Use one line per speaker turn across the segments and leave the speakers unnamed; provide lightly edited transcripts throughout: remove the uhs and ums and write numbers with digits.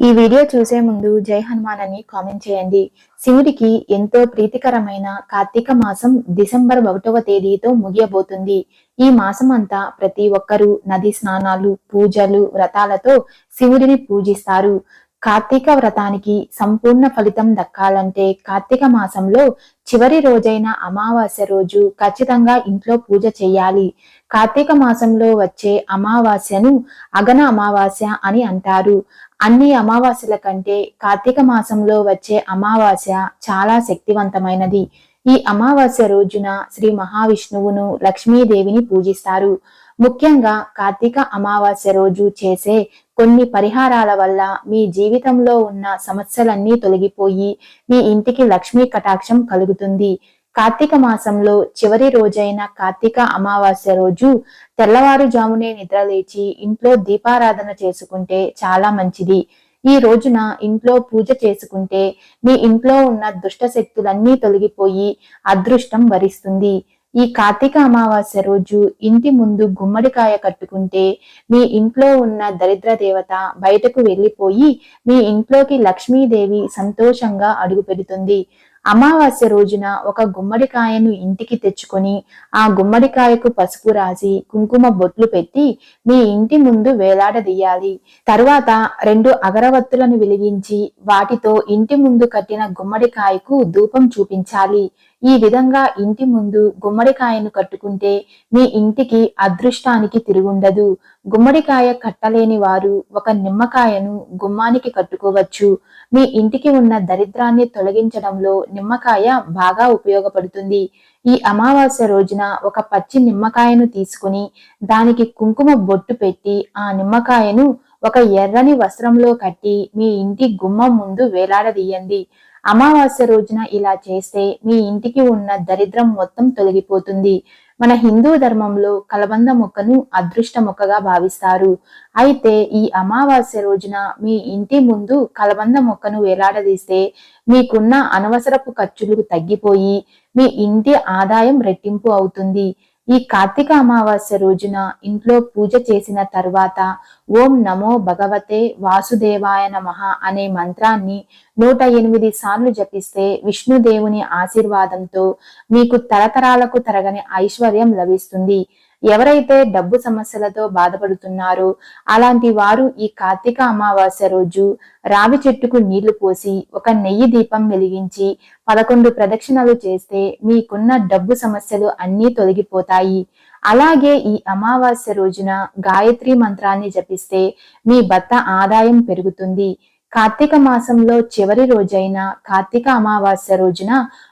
ఈ వీడియో చూసే ముందు జై హనుమాన్ అని కామెంట్ చేయండి. శివుడికి ఎంతో ప్రీతికరమైన కార్తీక మాసం డిసెంబర్ 1వ తేదీతో ముగియబోతుంది. ఈ మాసం అంతా ప్రతి ఒక్కరూ నది స్నానాలు, పూజలు, వ్రతాలతో శివుడిని పూజిస్తారు. కార్తీక వ్రతానికి సంపూర్ణ ఫలితం దక్కాలంటే కార్తీక మాసంలో చివరి రోజైన అమావాస్య రోజు ఖచ్చితంగా ఇంట్లో పూజ చేయాలి. కార్తీక మాసంలో వచ్చే అమావాస్యను అగన అమావాస్య అని అంటారు. అన్ని అమావాస్యల కంటే కార్తీక మాసంలో వచ్చే అమావాస్య చాలా శక్తివంతమైనది. ఈ అమావాస్య రోజున శ్రీ మహావిష్ణువును, లక్ష్మీదేవిని పూజిస్తారు. ముఖ్యంగా కార్తీక అమావాస్య రోజు చేసే కొన్ని పరిహారాల వల్ల మీ జీవితంలో ఉన్న సమస్యలన్నీ తొలగిపోయి మీ ఇంటికి లక్ష్మీ కటాక్షం కలుగుతుంది. కార్తీక మాసంలో చివరి రోజైన కార్తీక అమావాస్య రోజు తెల్లవారుజామునే నిద్రలేచి ఇంట్లో దీపారాధన చేసుకుంటే చాలా మంచిది. ఈ రోజున ఇంట్లో పూజ చేసుకుంటే మీ ఇంట్లో ఉన్న దుష్ట శక్తులన్నీ తొలగిపోయి అదృష్టం వరిస్తుంది. ఈ కార్తీక అమావాస్య రోజు ఇంటి ముందు గుమ్మడికాయ కట్టుకుంటే మీ ఇంట్లో ఉన్న దరిద్ర దేవత బయటకు వెళ్ళిపోయి మీ ఇంట్లోకి లక్ష్మీదేవి సంతోషంగా అడుగు పెడుతుంది. అమావాస్య రోజున ఒక గుమ్మడికాయను ఇంటికి తెచ్చుకొని ఆ గుమ్మడికాయకు పసుపు రాసి కుంకుమ బొట్లు పెట్టి మీ ఇంటి ముందు వేలాడదీయాలి. తరువాత 2 అగరవత్తులను వెలిగించి వాటితో ఇంటి ముందు కట్టిన గుమ్మడికాయకు ధూపం చూపించాలి. ఈ విధంగా ఇంటి ముందు గుమ్మడికాయను కట్టుకుంటే మీ ఇంటికి అదృష్టానికి తిరుగుండదు. గుమ్మడికాయ కట్టలేని వారు ఒక నిమ్మకాయను గుమ్మానికి కట్టుకోవచ్చు. మీ ఇంటికి ఉన్న దరిద్రాన్ని తొలగించడంలో నిమ్మకాయ బాగా ఉపయోగపడుతుంది. ఈ అమావాస్య రోజున ఒక పచ్చి నిమ్మకాయను తీసుకుని దానికి కుంకుమ బొట్టు పెట్టి ఆ నిమ్మకాయను ఒక ఎర్రని వస్త్రంలో కట్టి మీ ఇంటి గుమ్మం ముందు వేలాడదీయండి. అమావాస్య రోజున ఇలా చేస్తే మీ ఇంటికి ఉన్న దరిద్రం మొత్తం తొలగిపోతుంది. మన హిందూ ధర్మంలో కలబంద మొక్కను అదృష్ట మొక్కగా భావిస్తారు. అయితే ఈ అమావాస్య రోజున మీ ఇంటి ముందు కలబంద మొక్కను వేలాడదీస్తే మీకున్న అనవసరపు ఖర్చులు తగ్గిపోయి మీ ఇంటి ఆదాయం రెట్టింపు అవుతుంది. ఈ కార్తీక అమావాస్య రోజున ఇంట్లో పూజ చేసిన తర్వాత ఓం నమో భగవతే వాసుదేవాయ నమః అనే మంత్రాన్ని 108 సార్లు జపిస్తే విష్ణుదేవుని ఆశీర్వాదంతో మీకు తరతరాలకు తరగని ఐశ్వర్యం లభిస్తుంది. ఎవరైతే డబ్బు సమస్యలతో బాధపడుతున్నారో అలాంటి వారు ఈ కార్తీక అమావాస్య రోజు రావి చెట్టుకు నీళ్లు పోసి ఒక నెయ్యి దీపం వెలిగించి 11 ప్రదక్షిణలు చేస్తే మీకున్న డబ్బు సమస్యలు అన్నీ తొలగిపోతాయి. అలాగే ఈ అమావాస్య రోజున గాయత్రి మంత్రాన్ని జపిస్తే మీ భర్త ఆదాయం పెరుగుతుంది. కార్తీక మాసంలో చివరి రోజైన కార్తీక అమావాస్య రోజున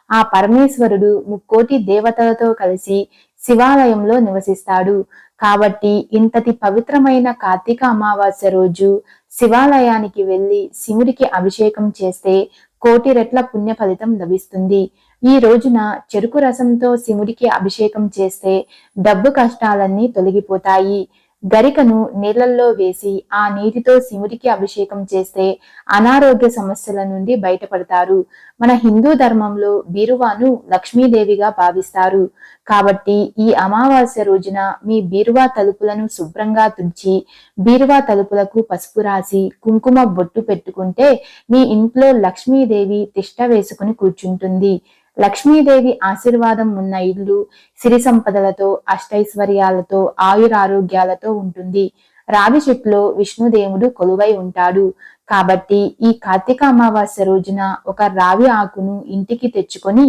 ఆ పరమేశ్వరుడు 3 దేవతలతో కలిసి శివాలయంలో నివసిస్తాడు. కాబట్టి ఇంతటి పవిత్రమైన కార్తీక అమావాస్య రోజు శివాలయానికి వెళ్లి శివుడికి అభిషేకం చేస్తే 1,000 రెట్ల పుణ్య ఫలితం లభిస్తుంది. ఈ రోజున చెరుకు రసంతో శివుడికి అభిషేకం చేస్తే డబ్బు కష్టాలన్నీ తొలగిపోతాయి. గరికను నీళ్లలో వేసి ఆ నీటితో శివుడికి అభిషేకం చేస్తే అనారోగ్య సమస్యల నుండి బయటపడతారు. మన హిందూ ధర్మంలో బీరువాను లక్ష్మీదేవిగా భావిస్తారు. కాబట్టి ఈ అమావాస్య రోజున మీ బీరువా తలుపులను శుభ్రంగా తుడిచి బీరువా తలుపులకు పసుపు రాసి కుంకుమ బొట్టు పెట్టుకుంటే మీ ఇంట్లో లక్ష్మీదేవి తిష్ట వేసుకుని కూర్చుంటుంది. లక్ష్మీదేవి ఆశీర్వాదం ఉన్న ఇల్లు సిరి సంపదలతో, అష్టైశ్వర్యాలతో, ఆయురారోగ్యాలతో ఉంటుంది. రావి చెట్టులో విష్ణుదేవుడు కొలువై ఉంటాడు. కాబట్టి ఈ కార్తీక అమావాస్య రోజున ఒక రావి ఆకును ఇంటికి తెచ్చుకొని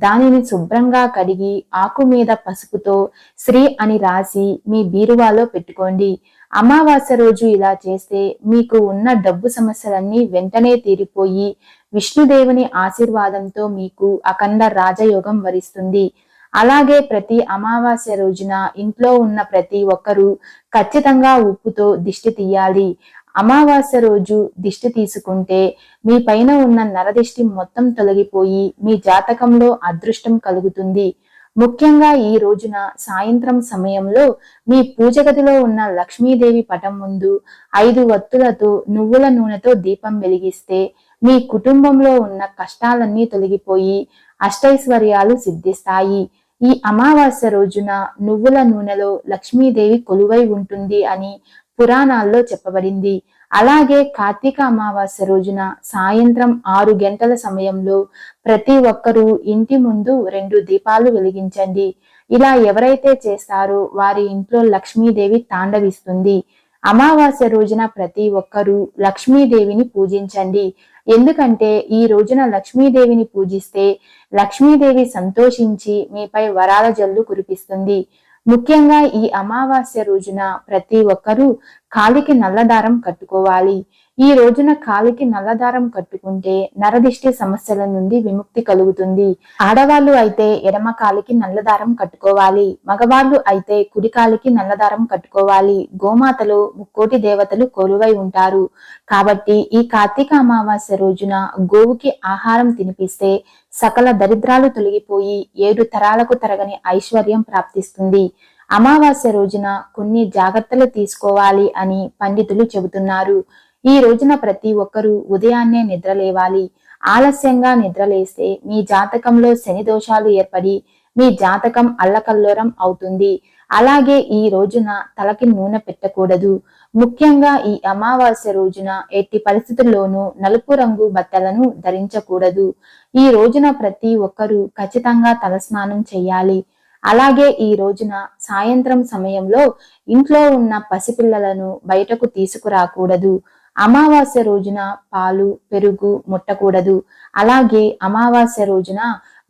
దానిని శుభ్రంగా కడిగి ఆకు మీద పసుపుతో శ్రీ అని రాసి మీ బీరువాలో పెట్టుకోండి. అమావాస్య రోజు ఇలా చేస్తే మీకు ఉన్న డబ్బు సమస్యలన్నీ వెంటనే తీరిపోయి విష్ణుదేవుని ఆశీర్వాదంతో మీకు అఖండ రాజయోగం వరిస్తుంది. అలాగే ప్రతి అమావాస్య రోజున ఇంట్లో ఉన్న ప్రతి ఒక్కరూ ఖచ్చితంగా ఉప్పుతో దిష్టి తీయాలి. అమావాస్య రోజు దిష్టి తీసుకుంటే మీ పైన ఉన్న నరదిష్టి మొత్తం తొలగిపోయి మీ జాతకంలో అదృష్టం కలుగుతుంది. ముఖ్యంగా ఈ రోజున సాయంత్రం సమయంలో మీ పూజ గదిలో ఉన్న లక్ష్మీదేవి పటం ముందు 5 వత్తులతో నువ్వుల నూనెతో దీపం వెలిగిస్తే మీ కుటుంబంలో ఉన్న కష్టాలన్నీ తొలగిపోయి అష్టైశ్వర్యాలు సిద్ధిస్తాయి. ఈ అమావాస్య రోజున నువ్వుల నూనెలో లక్ష్మీదేవి కొలువై ఉంటుంది అని పురాణాల్లో చెప్పబడింది. అలాగే కార్తీక అమావాస్య రోజున సాయంత్రం 6 గంటల సమయంలో ప్రతి ఒక్కరూ ఇంటి ముందు 2 దీపాలు వెలిగించండి. ఇలా ఎవరైతే చేస్తారో వారి ఇంట్లో లక్ష్మీదేవి తాండవిస్తుంది. అమావాస్య రోజున ప్రతి ఒక్కరూ లక్ష్మీదేవిని పూజించండి. ఎందుకంటే ఈ రోజున లక్ష్మీదేవిని పూజిస్తే లక్ష్మీదేవి సంతోషించి మీపై వరాల జల్లు కురిపిస్తుంది. ముఖ్యంగా ఈ అమావాస్య రోజున ప్రతి ఒక్కరూ కాలికి నల్లదారం కట్టుకోవాలి. ఈ రోజున కాలికి నల్లదారం కట్టుకుంటే నరదిష్టి సమస్యల నుండి విముక్తి కలుగుతుంది. ఆడవాళ్ళు అయితే ఎడమ కాలికి నల్లదారం కట్టుకోవాలి. మగవాళ్ళు అయితే కుడి కాలికి నల్లదారం కట్టుకోవాలి. గోమాతలో ముక్కోటి దేవతలు కొలువై ఉంటారు. కాబట్టి ఈ కార్తీక అమావాస్య రోజున గోవుకి ఆహారం తినిపిస్తే సకల దరిద్రాలు తొలగిపోయి 7 తరాలకు తరగని ఐశ్వర్యం ప్రాప్తిస్తుంది. అమావాస్య రోజున కొన్ని జాగ్రత్తలు తీసుకోవాలి అని పండితులు చెబుతున్నారు. ఈ రోజున ప్రతి ఒక్కరూ ఉదయాన్నే నిద్రలేవాలి. ఆలస్యంగా నిద్రలేస్తే మీ జాతకంలో శని దోషాలు ఏర్పడి మీ జాతకం అల్లకల్లోరం అవుతుంది. అలాగే ఈ రోజున తలకి నూనె పెట్టకూడదు. ముఖ్యంగా ఈ అమావాస్య రోజున ఎట్టి పరిస్థితుల్లోనూ నలుపు రంగు బట్టలను ధరించకూడదు. ఈ రోజున ప్రతి ఒక్కరూ ఖచ్చితంగా తలస్నానం చేయాలి. అలాగే ఈ రోజున సాయంత్రం సమయంలో ఇంట్లో ఉన్న పసిపిల్లలను బయటకు తీసుకురాకూడదు. అమావాస్య రోజున పాలు, పెరుగు ముట్టకూడదు. అలాగే అమావాస్య రోజున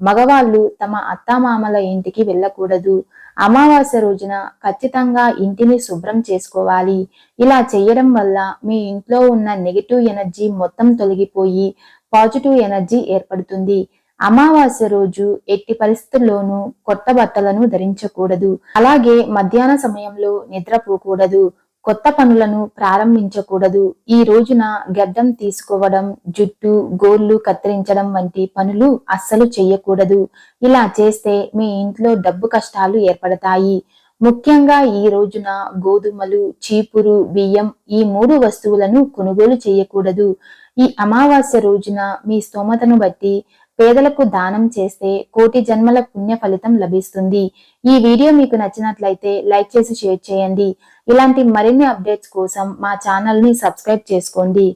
మగవాళ్ళు తమ అత్తామామల ఇంటికి వెళ్ళకూడదు. అమావాస్య రోజున ఖచ్చితంగా ఇంటిని శుభ్రం చేసుకోవాలి. ఇలా చేయడం వల్ల మీ ఇంట్లో ఉన్న నెగిటివ్ ఎనర్జీ మొత్తం తొలగిపోయి పాజిటివ్ ఎనర్జీ ఏర్పడుతుంది. అమావాస్య రోజు ఎట్టి పరిస్థితుల్లోనూ కొత్త బట్టలను ధరించకూడదు. అలాగే మధ్యాహ్న సమయంలో నిద్రపోకూడదు. కొత్త పనులను ప్రారంభించకూడదు. ఈ రోజున గడ్డం తీసుకోవడం, జుట్టు, గోర్లు కత్తిరించడం వంటి పనులు అస్సలు చేయకూడదు. ఇలా చేస్తే మీ ఇంట్లో డబ్బు కష్టాలు ఏర్పడతాయి. ముఖ్యంగా ఈ రోజున గోధుమలు, చీపురు, బియ్యం ఈ 3 వస్తువులను కొనుగోలు చేయకూడదు. ఈ అమావాస్య రోజున మీ స్తోమతను బట్టి పేదలకు దానం చేస్తే కోటి జన్మల పుణ్య ఫలితం లభిస్తుంది. ఈ వీడియో మీకు నచ్చినట్లయితే లైక్ చేసి షేర్ చేయండి. ఇలాంటి మరిన్ని అప్డేట్స్ కోసం మా ఛానల్ ని సబ్స్క్రైబ్ చేసుకోండి.